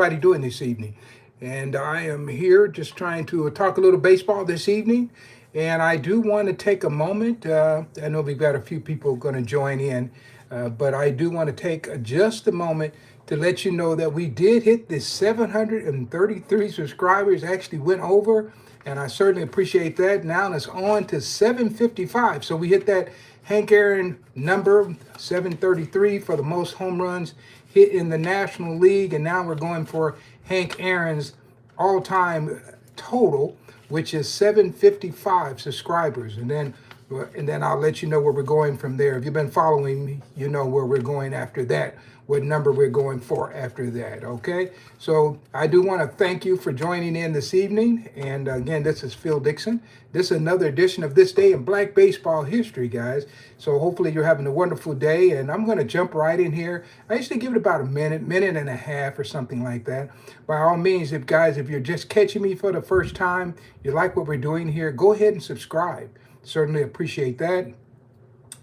Everybody doing this evening? And I am here just trying to talk a little baseball this evening. And I do want to take a moment. I know we've got a few people going to join in, but I do want to take just a moment to let you know that we did hit the 733 subscribers, actually went over, and I certainly appreciate that. Now it's on to 755. So we hit that Hank Aaron number, 733 for the most home runs hit in the National League, and now we're going for Hank Aaron's all-time total, which is 755 subscribers, and then I'll let you know where we're going from there. If you've been following me, you know where we're going after that, what number we're going for after that, okay? So I do want to thank you for joining in this evening. And again, this is Phil Dixon. This is another edition of This Day in Black Baseball History, guys. So hopefully you're having a wonderful day, and I'm going to jump right in here. I usually give it about a minute and a half or something like that. By all means, if you're just catching me for the first time, you like what we're doing here, go ahead and subscribe. Certainly appreciate that.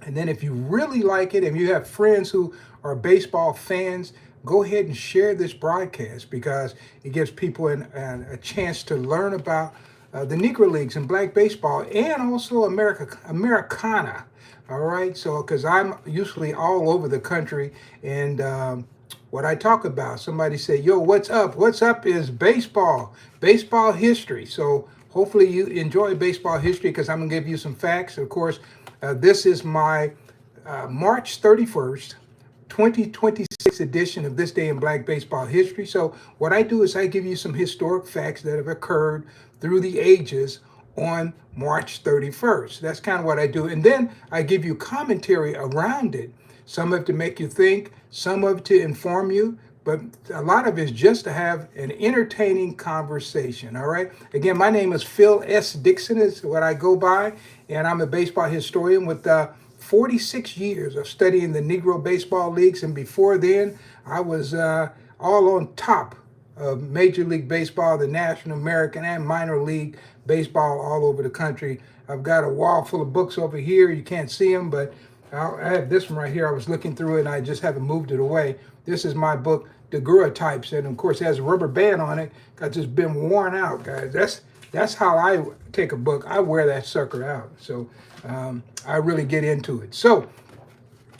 And then if you really like it and you have friends who are baseball fans, go ahead and share this broadcast because it gives people a chance to learn about the Negro Leagues and black baseball and also Americana. All right, so because I'm usually all over the country, and what I talk about, somebody say, yo, what's up? What's up is baseball history. So hopefully you enjoy baseball history because I'm going to give you some facts. Of course, this is my March 31st, 2026 edition of This Day in Black Baseball History. So what I do is I give you some historic facts that have occurred through the ages on March 31st. That's kind of what I do. And then I give you commentary around it. Some of it to make you think, some of it to inform you, but a lot of it is just to have an entertaining conversation, all right? Again, my name is Phil S. Dixon is what I go by, and I'm a baseball historian with 46 years of studying the Negro Baseball Leagues, and before then, I was all on top of Major League Baseball, the National, American, and minor league baseball all over the country. I've got a wall full of books over here. You can't see them, but I have this one right here. I was looking through it, and I just haven't moved it away. This is my book, The Types, and of course it has a rubber band on it because it's been worn out, guys. That's how I take a book. I wear that sucker out. So I really get into it. So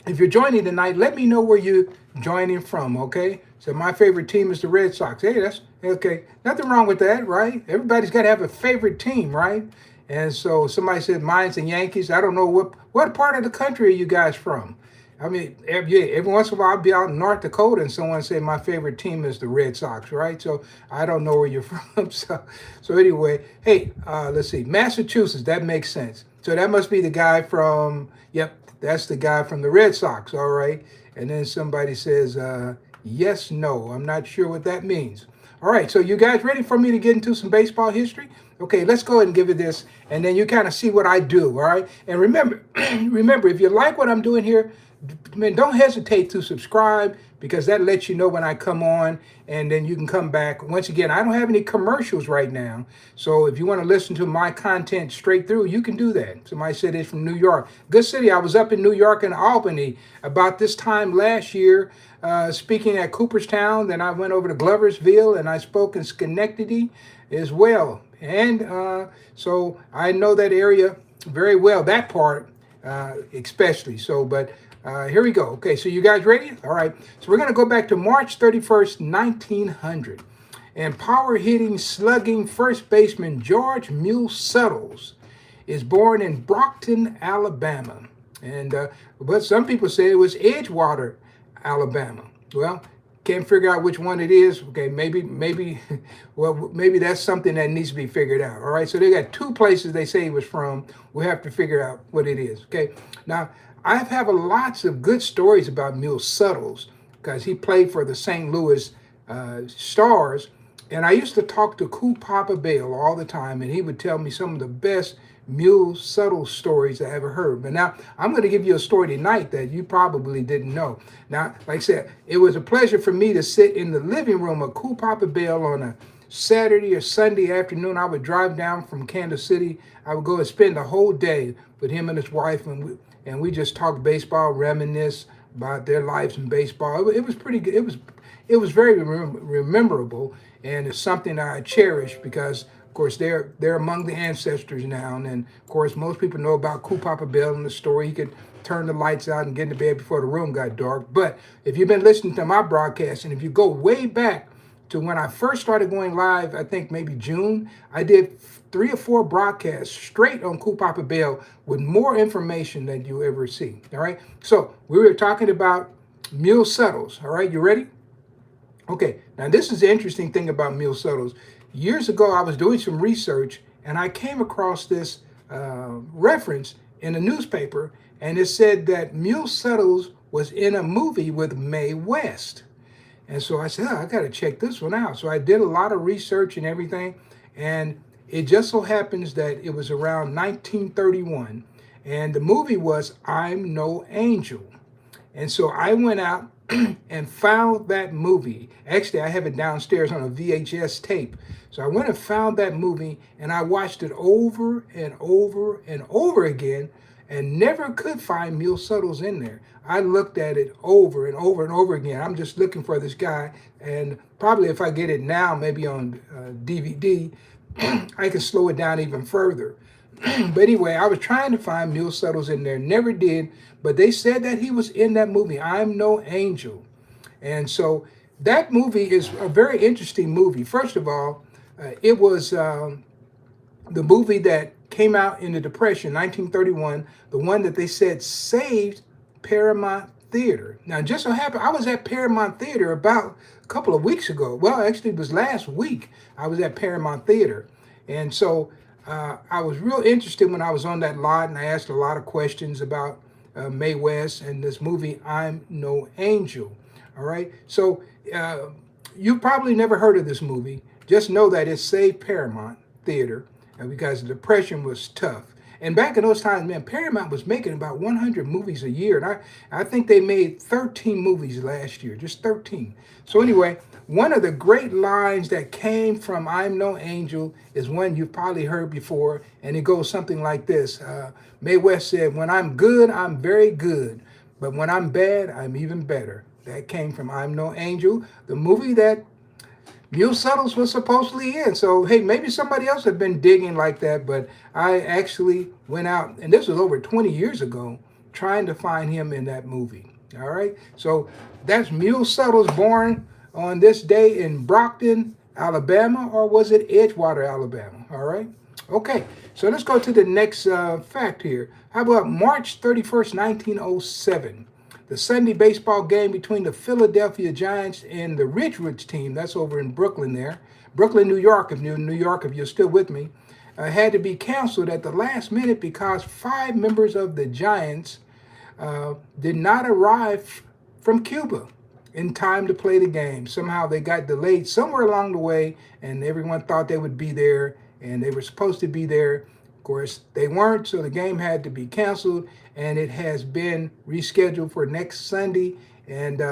if you're joining tonight, let me know where you're joining from, okay? So my favorite team is the Red Sox. Hey, that's okay. Nothing wrong with that, right? Everybody's got to have a favorite team, right? And so somebody said mine's the Yankees. I don't know what part of the country are you guys from? I mean, every once in a while I'll be out in North Dakota and someone say my favorite team is the Red Sox, right? So I don't know where you're from. So anyway, hey, let's see. Massachusetts, that makes sense. So that must be the guy from, yep, that's the guy from the Red Sox, all right? And then somebody says, yes, no. I'm not sure what that means. All right, so you guys ready for me to get into some baseball history? Okay, let's go ahead and give it this, and then you kind of see what I do, all right? And remember, remember, if you like what I'm doing here, man, don't hesitate to subscribe because that lets you know when I come on, and then you can come back. Once again, I don't have any commercials right now, so if you want to listen to my content straight through, you can do that. Somebody said it's from New York. Good city. I was up in New York and Albany about this time last year, speaking at Cooperstown. Then I went over to Gloversville, and I spoke in Schenectady as well. And so I know that area very well, that part especially. So, but here we go. Okay, so you guys ready? All right. So we're going to go back to March 31st, 1900. And power-hitting, slugging first baseman George Mule Suttles is born in Brockton, Alabama. And but some people say it was Edgewater, Alabama. Well, can't figure out which one it is. Okay, maybe, well, maybe that's something that needs to be figured out. All right, so they got two places they say he was from. We'll have to figure out what it is. Okay, now I have lots of good stories about Mule Suttles because he played for the St. Louis Stars, and I used to talk to Cool Papa Bell all the time, and he would tell me some of the best Mule Suttles stories I ever heard. But now I'm going to give you a story tonight that you probably didn't know. Now, like I said, it was a pleasure for me to sit in the living room of Cool Papa Bell on a Saturday or Sunday afternoon. I would drive down from Kansas City. I would go and spend the whole day with him and his wife, and we just talked baseball, reminisce about their lives in baseball. It was pretty good. it was very rememberable, and it's something I cherish because, of course, they're among the ancestors now. And of course, most people know about Cool Papa Bell and the story. He could turn the lights out and get into bed before the room got dark. But if you've been listening to my broadcast, and if you go way back to when I first started going live, I think maybe June, I did 3 or 4 broadcasts straight on Cool Papa Bell with more information than you ever see. All right. So we were talking about Mule Settles. All right. You ready? Okay. Now, this is the interesting thing about Mule Settles. Years ago, I was doing some research and I came across this reference in a newspaper, and it said that Mule Settles was in a movie with Mae West. And so I said, oh, I got to check this one out. So I did a lot of research and everything. And it just so happens that it was around 1931. And the movie was I'm No Angel. And so I went out and found that movie. Actually, I have it downstairs on a VHS tape. So I went and found that movie and I watched it over and over and over again and never could find Mule Settles in there. I looked at it over and over and over again. I'm just looking for this guy, and probably if I get it now, maybe on DVD, I can slow it down even further. But anyway, I was trying to find Mule Settles in there, never did, but they said that he was in that movie, I'm No Angel. And so that movie is a very interesting movie. First of all, it was the movie that came out in the Depression, 1931, the one that they said saved Paramount Theater. Now, just so happened, I was at Paramount Theater about a couple of weeks ago. Well, actually, it was last week. I was at Paramount Theater. And so I was real interested when I was on that lot, and I asked a lot of questions about Mae West and this movie, I'm No Angel. All right. So you probably never heard of this movie. Just know that it saved Paramount Theater because the Depression was tough. And back in those times, man, Paramount was making about 100 movies a year. And I think they made 13 movies last year, just 13. So anyway, one of the great lines that came from I'm No Angel is one you've probably heard before. And it goes something like this. Mae West said, when I'm good, I'm very good. But when I'm bad, I'm even better. That came from I'm No Angel, the movie that Mule Settles was supposedly in. So, hey, maybe somebody else had been digging like that, but I actually went out, and this was over 20 years ago, trying to find him in that movie. All right? So that's Mule Settles, born on this day in Brockton, Alabama, or was it Edgewater, Alabama? All right? Okay, so let's go to the next fact here. How about March 31st, 1907? The Sunday baseball game between the Philadelphia Giants and the Ridgewood team, that's over in Brooklyn there, Brooklyn, New York, if you're in New York, if you're still with me, had to be canceled at the last minute because 5 members of the Giants did not arrive from Cuba in time to play the game. Somehow they got delayed somewhere along the way, and everyone thought they would be there, and they were supposed to be there. Of course, they weren't, so the game had to be canceled, and it has been rescheduled for next Sunday. And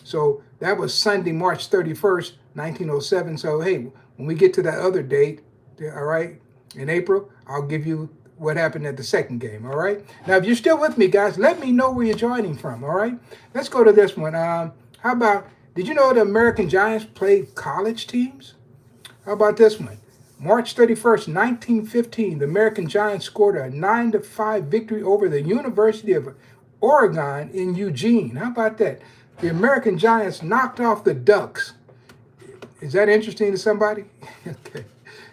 so that was Sunday, March 31st, 1907. So, hey, when we get to that other date, all right, in April, I'll give you what happened at the second game, all right? Now, if you're still with me, guys, let me know where you're joining from, all right? Let's go to this one. How about, did you know the American Giants played college teams? How about this one? March 31st, 1915, the American Giants scored a 9-5 victory over the University of Oregon in Eugene. How about that? The American Giants knocked off the Ducks. Is that interesting to somebody? Okay.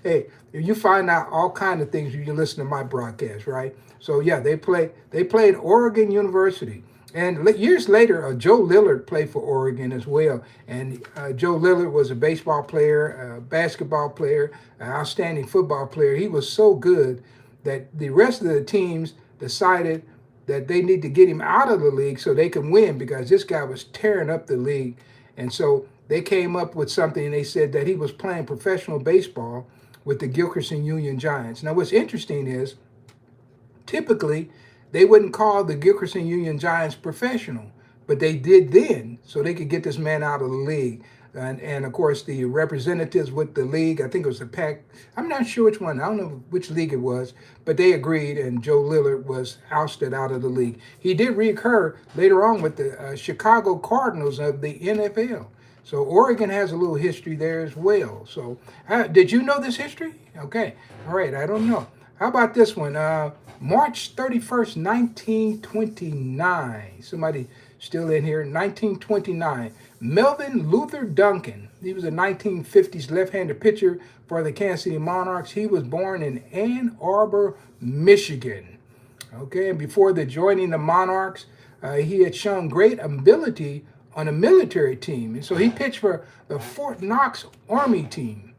Hey, you find out all kinds of things when you listen to my broadcast, right? So yeah, they played Oregon University. And years later, Joe Lillard played for Oregon as well. And Joe Lillard was a baseball player, a basketball player, an outstanding football player. He was so good that the rest of the teams decided that they need to get him out of the league so they can win, because this guy was tearing up the league. And so they came up with something, and they said that he was playing professional baseball with the Gilkerson Union Giants. Now, what's interesting is, typically, they wouldn't call the Gilkerson Union Giants professional, but they did then, so they could get this man out of the league. And of course, the representatives with the league, I think it was the PAC, I'm not sure which one, I don't know which league it was, but they agreed, and Joe Lillard was ousted out of the league. He did reoccur later on with the Chicago Cardinals of the NFL. So Oregon has a little history there as well. So did you know this history? Okay. All right. I don't know. How about this one? March 31st, 1929. Somebody still in here. 1929. Melvin Luther Duncan. He was a 1950s left-handed pitcher for the Kansas City Monarchs. He was born in Ann Arbor, Michigan. Okay, and before the joining the Monarchs, he had shown great ability on a military team. And so he pitched for the Fort Knox Army team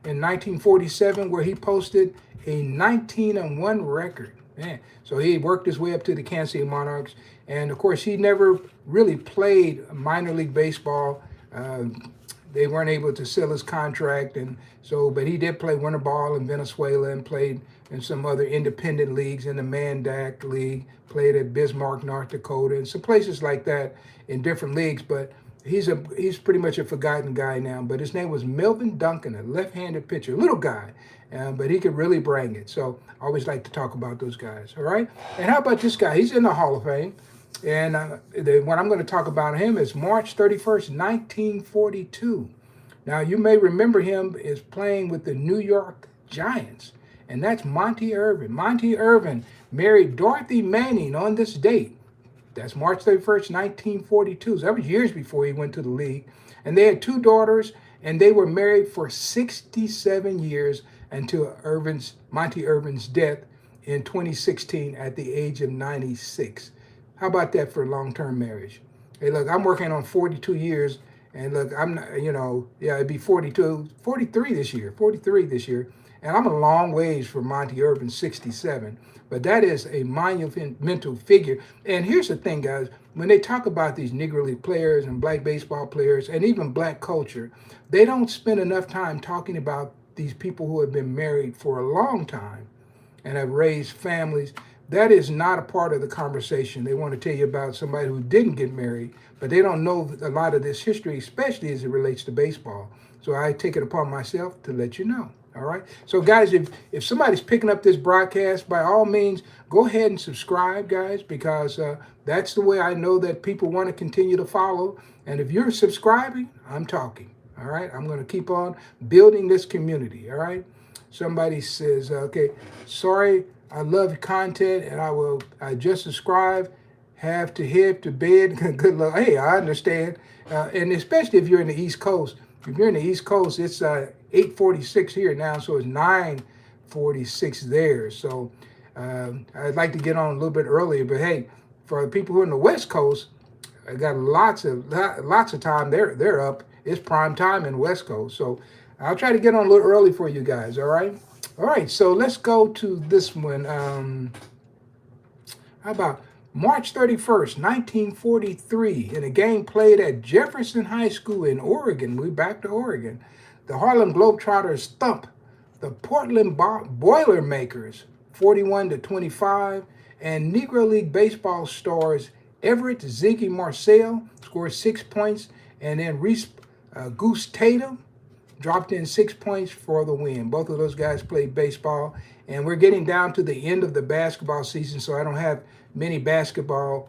in 1947, where he posted a 19-1 record. Man, so he worked his way up to the Kansas City Monarchs. And of course, he never really played minor league baseball. They weren't able to sell his contract, and so, but he did play winter ball in Venezuela and played in some other independent leagues in the Mandak League, played at Bismarck, North Dakota, and some places like that in different leagues. But he's pretty much a forgotten guy now. But his name was Melvin Duncan, a left-handed pitcher, little guy, but he could really bring it. So I always like to talk about those guys. All right. And how about this guy? He's in the Hall of Fame. And what I'm going to talk about him is March 31st, 1942. Now, you may remember him as playing with the New York Giants, and that's Monty Irvin. Monty Irvin married Dorothy Manning on this date. That's March 31st, 1942. So that was years before he went to the league. And they had 2 daughters, and they were married for 67 years until Monty Irvin's death in 2016 at the age of 96. How about that for a long-term marriage? Hey, look, I'm working on 42 years, and look, I'm not, it'd be 43 this year, and I'm a long ways from Monty Irvin, 67. But that is a monumental figure. And here's the thing, guys, when they talk about these Negro League players and black baseball players and even black culture, they don't spend enough time talking about these people who have been married for a long time and have raised families. That is not a part of the conversation. They want to tell you about somebody who didn't get married, but they don't know a lot of this history, especially as it relates to baseball. So I take it upon myself to let you know. All right. So, guys, if somebody's picking up this broadcast, by all means, go ahead and subscribe, guys, because that's the way I know that people want to continue to follow. And if you're subscribing, I'm talking. All right. I'm going to keep on building this community. All right. Somebody says, okay, sorry. I love content, and I just subscribe, have to head to bed. Good luck. Hey, I understand. And especially if you're in the East Coast. If you're in the East Coast, it's 8:46 here now, so it's 9:46 there. So I'd like to get on a little bit earlier, but hey, for the people who are in the West Coast, I got lots of time. They're up. It's prime time in the West Coast. So I'll try to get on a little early for you guys, all right? All right, so let's go to this one. How about March 31st, 1943, in a game played at Jefferson High School in Oregon. We're back to Oregon. The Harlem Globetrotters thump the Portland Boilermakers 41-25, and Negro League baseball stars Everett Ziggy Marcel scored 6 points, and then Reese Goose Tatum dropped in 6 points for the win. Both of those guys played baseball, and we're getting down to the end of the basketball season, so I don't have many basketball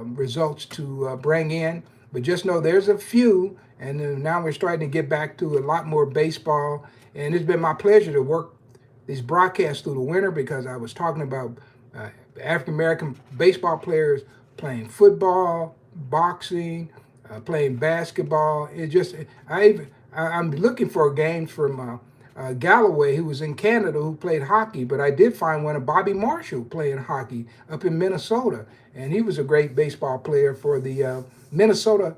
results to bring in, but just know there's a few, and now we're starting to get back to a lot more baseball, and it's been my pleasure to work these broadcasts through the winter because I was talking about African-American baseball players playing football, boxing, playing basketball. I'm looking for games from Galloway, who was in Canada, who played hockey, but I did find one of Bobby Marshall playing hockey up in Minnesota, and he was a great baseball player for the Minnesota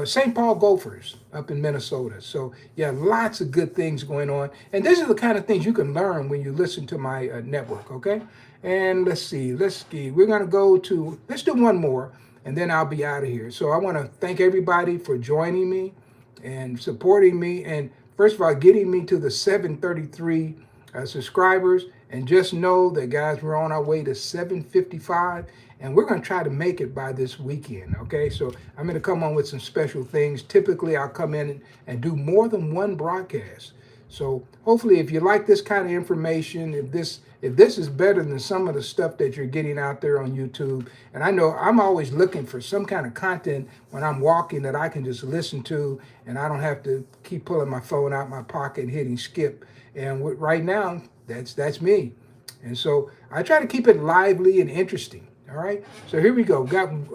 St. Paul Gophers up in Minnesota. So, yeah, lots of good things going on, and this is the kind of things you can learn when you listen to my network, okay? And let's see. We're going to let's do one more, and then I'll be out of here. So I want to thank everybody for joining me and supporting me, and first of all, getting me to the 733 subscribers. And just know that, guys, we're on our way to 755, and we're going to try to make it by this weekend, okay? So I'm going to come on with some special things. Typically, I'll come in and do more than one broadcast. So hopefully, if you like this kind of information, if this is better than some of the stuff that you're getting out there on YouTube, and I know I'm always looking for some kind of content when I'm walking that I can just listen to, and I don't have to keep pulling my phone out my pocket and hitting skip. And right now, that's me. And so I try to keep it lively and interesting. All right. So here we go.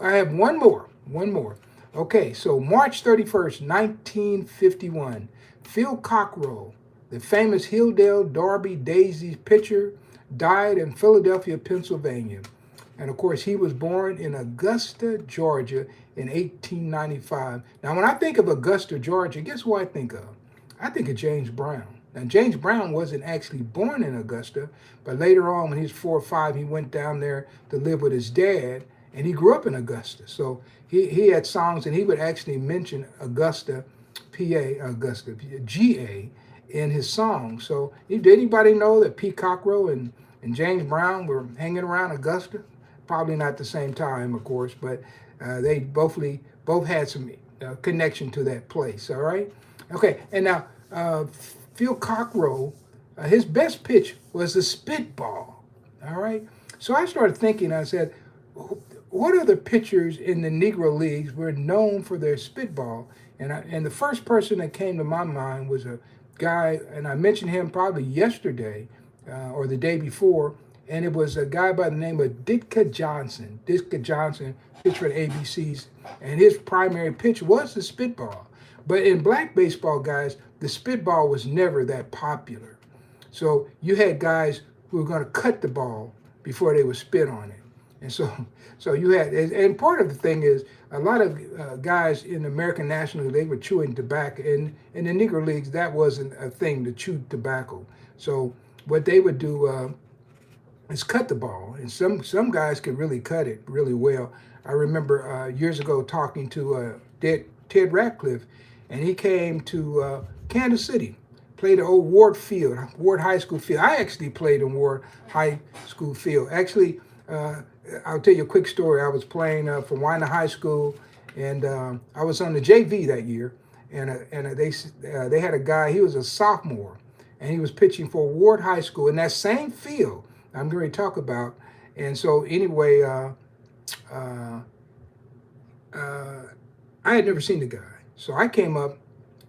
I have one more. One more. Okay. So March 31st, 1951, Phil Cockrell, the famous Hilldale Derby Daisies pitcher, died in Philadelphia, Pennsylvania. And of course, he was born in Augusta, Georgia in 1895. Now, when I think of Augusta, Georgia, guess who I think of? I think of James Brown. Now, James Brown wasn't actually born in Augusta, but later on, when he was 4 or 5, he went down there to live with his dad, and he grew up in Augusta. So he had songs, and he would actually mention Augusta, Augusta, GA, in his songs. So did anybody know that Pete Cockrell and James Brown were hanging around Augusta? Probably not the same time, of course, but they both had some connection to that place. All right. Okay, and now Phil Cockrell, his best pitch was the spitball. All right. So I started thinking. I said, what other pitchers in the Negro Leagues were known for their spitball? And the first person that came to my mind was a guy, and I mentioned him probably yesterday or the day before, and it was a guy by the name of Ditka Johnson. Ditka Johnson pitched for the ABCs, and his primary pitch was the spitball. But in black baseball, guys, the spitball was never that popular. So you had guys who were going to cut the ball before they would spit on it. And so you had, and part of the thing is a lot of guys in the American National League, they were chewing tobacco. And in the Negro Leagues, that wasn't a thing to chew tobacco. So what they would do is cut the ball. And some guys could really cut it really well. I remember years ago talking to Ted Ratcliffe, and he came to Kansas City, played at old Ward Field, Ward High School field. I actually played in Ward High School field. Actually, I'll tell you a quick story. I was playing for Wina High School, and I was on the JV that year, and they had a guy. He was a sophomore, and he was pitching for Ward High School in that same field I'm going to talk about. And so anyway, I had never seen the guy, so I came up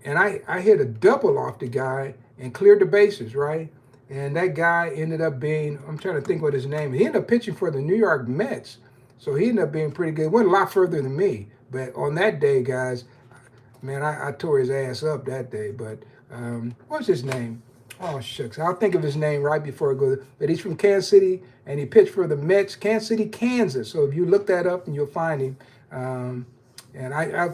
and I hit a double off the guy and cleared the bases, right? And that guy ended up being, I'm trying to think what his name is. He ended up pitching for the New York Mets. So he ended up being pretty good. Went a lot further than me. But on that day, guys, man, I tore his ass up that day. But what's his name? Oh, shucks. I'll think of his name right before I go. But he's from Kansas City, and he pitched for the Mets, Kansas City, Kansas. So if you look that up, and you'll find him. And I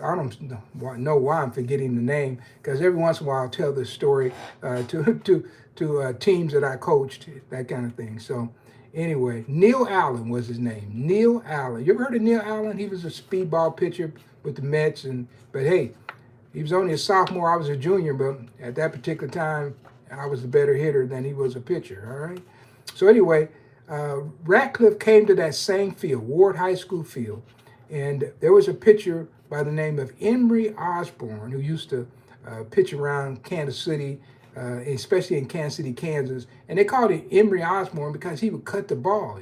don't know why I'm forgetting the name, because every once in a while I'll tell this story to teams that I coached, that kind of thing. So anyway, Neil Allen was his name. Neil Allen. You ever heard of Neil Allen? He was a speedball pitcher with the Mets, but hey, he was only a sophomore. I was a junior, but at that particular time, I was a better hitter than he was a pitcher. All right. So anyway, Ratcliffe came to that same field, Ward High School field. And there was a pitcher by the name of Emory Osborne who used to pitch around Kansas City, especially in Kansas City, Kansas. And they called him Emory Osborne because he would cut the ball.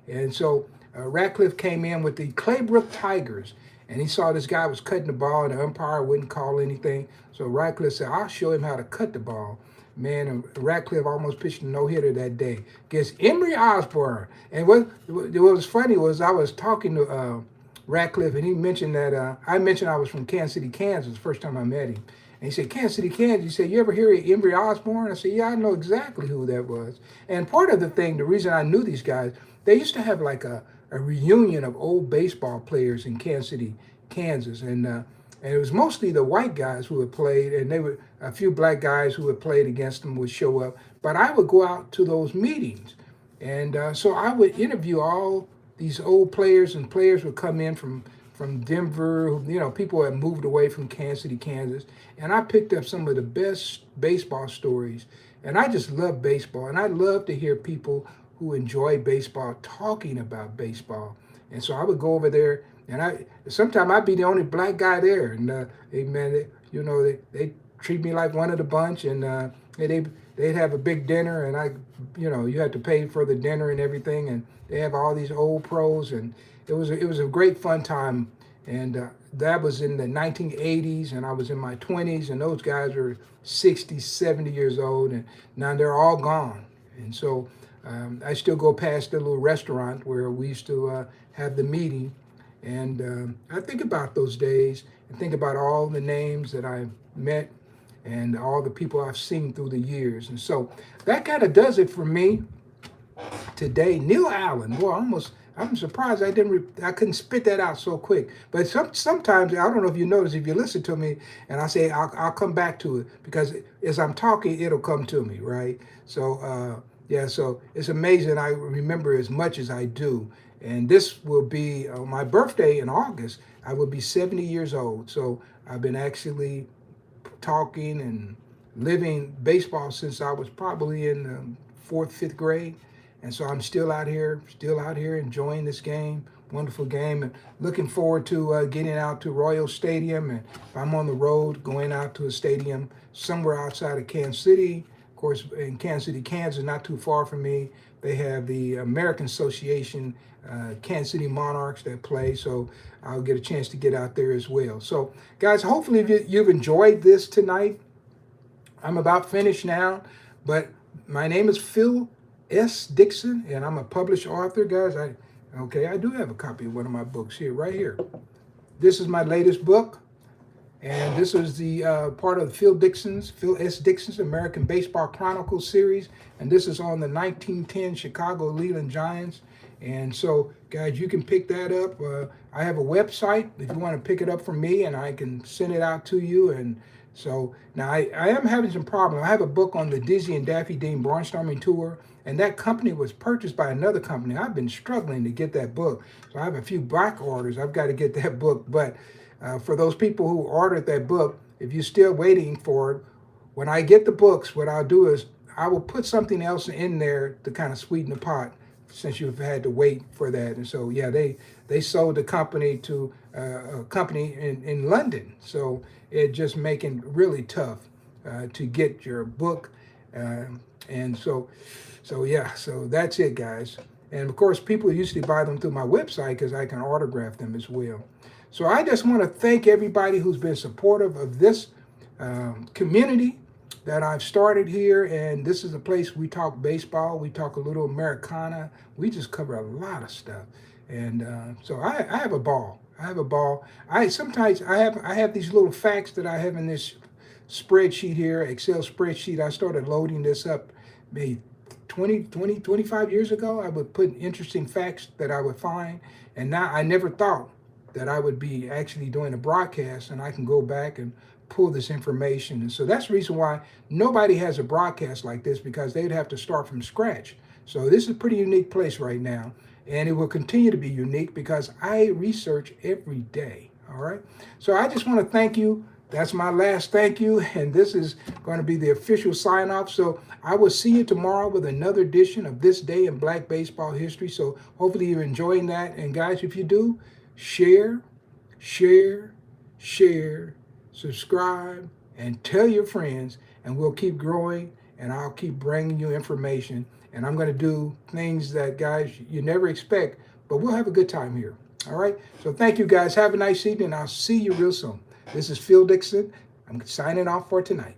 And so Ratcliffe came in with the Claybrook Tigers, and he saw this guy was cutting the ball, and the umpire wouldn't call anything. So Ratcliffe said, I'll show him how to cut the ball. Man, and Ratcliffe almost pitched a no-hitter that day against Emory Osborne. And what was funny was I was talking to Ratcliffe, and he mentioned that I mentioned I was from Kansas City, Kansas, the first time I met him. And he said, Kansas City, Kansas. He said, you ever hear of Emory Osborne? I said, yeah, I know exactly who that was. And part of the thing, the reason I knew these guys, they used to have like a reunion of old baseball players in Kansas City, Kansas. And it was mostly the white guys who had played, and they were a few black guys who had played against them would show up. But I would go out to those meetings. And so I would interview all these old players, and players would come in from Denver, people had moved away from Kansas City, Kansas. And I picked up some of the best baseball stories. And I just love baseball. And I love to hear people who enjoy baseball talking about baseball. And so I would go over there, and sometimes I'd be the only black guy there. And hey, man, they treat me like one of the bunch, and they'd have a big dinner, and you had to pay for the dinner and everything, and they have all these old pros, and it was a great fun time, and that was in the 1980s, and I was in my 20s, and those guys were 60, 70 years old, and now they're all gone, and so I still go past the little restaurant where we used to have the meeting, and I think about those days and think about all the names that I met and all the people I've seen through the years. And so that kind of does it for me today. Neil Allen, boy, I'm surprised I couldn't spit that out so quick. But sometimes, I don't know if you notice, if you listen to me and I say, I'll come back to it, because as I'm talking, it'll come to me, right? So, yeah, so it's amazing. I remember as much as I do. And this will be my birthday in August. I will be 70 years old. So I've been actually talking and living baseball since I was probably in the fourth, fifth grade. And so I'm still out here enjoying this game, wonderful game, and looking forward to getting out to Royal Stadium. And if I'm on the road, going out to a stadium somewhere outside of Kansas City. Of course, in Kansas City, Kansas, not too far from me, they have the American Association Kansas City Monarchs that play, so I'll get a chance to get out there as well. So, guys, hopefully you've enjoyed this tonight. I'm about finished now, but my name is Phil S. Dixon, and I'm a published author, guys. I do have a copy of one of my books here, right here. This is my latest book, and this is the part of Phil S. Dixon's American Baseball Chronicles series, and this is on the 1910 Chicago Leland Giants. And so, guys, you can pick that up. I have a website if you want to pick it up from me, and I can send it out to you. And so now I am having some problems. I have a book on the Dizzy and Daffy Dean Barnstorming Tour, and that company was purchased by another company. I've been struggling to get that book, so I have a few back orders. I've got to get that book. But for those people who ordered that book, if you're still waiting for it, when I get the books, what I'll do is I will put something else in there to kind of sweeten the pot, since you've had to wait for that. And so, yeah, they sold the company to a company in London. So it just making really tough to get your book. And so yeah, so that's it, guys. And of course, people usually buy them through my website because I can autograph them as well. So I just want to thank everybody who's been supportive of this community that I've started here, and this is a place we talk baseball, we talk a little Americana, we just cover a lot of stuff, and so I have a ball. Sometimes I have these little facts that I have in this spreadsheet here, Excel spreadsheet. I started loading this up maybe 25 years ago. I would put interesting facts that I would find, and now I never thought that I would be actually doing a broadcast, and I can go back and pull this information. And so that's the reason why nobody has a broadcast like this, because they'd have to start from scratch. So this is a pretty unique place right now, and it will continue to be unique because I research every day. All right. So I just want to thank you. That's my last thank you, and this is going to be the official sign off. So I will see you tomorrow with another edition of This Day in Black Baseball History. So hopefully you're enjoying that. And guys, if you do, share, subscribe, and tell your friends, and we'll keep growing, and I'll keep bringing you information. And I'm going to do things that, guys, you never expect, but we'll have a good time here. All right? So thank you, guys. Have a nice evening. I'll see you real soon. This is Phil Dixon. I'm signing off for tonight.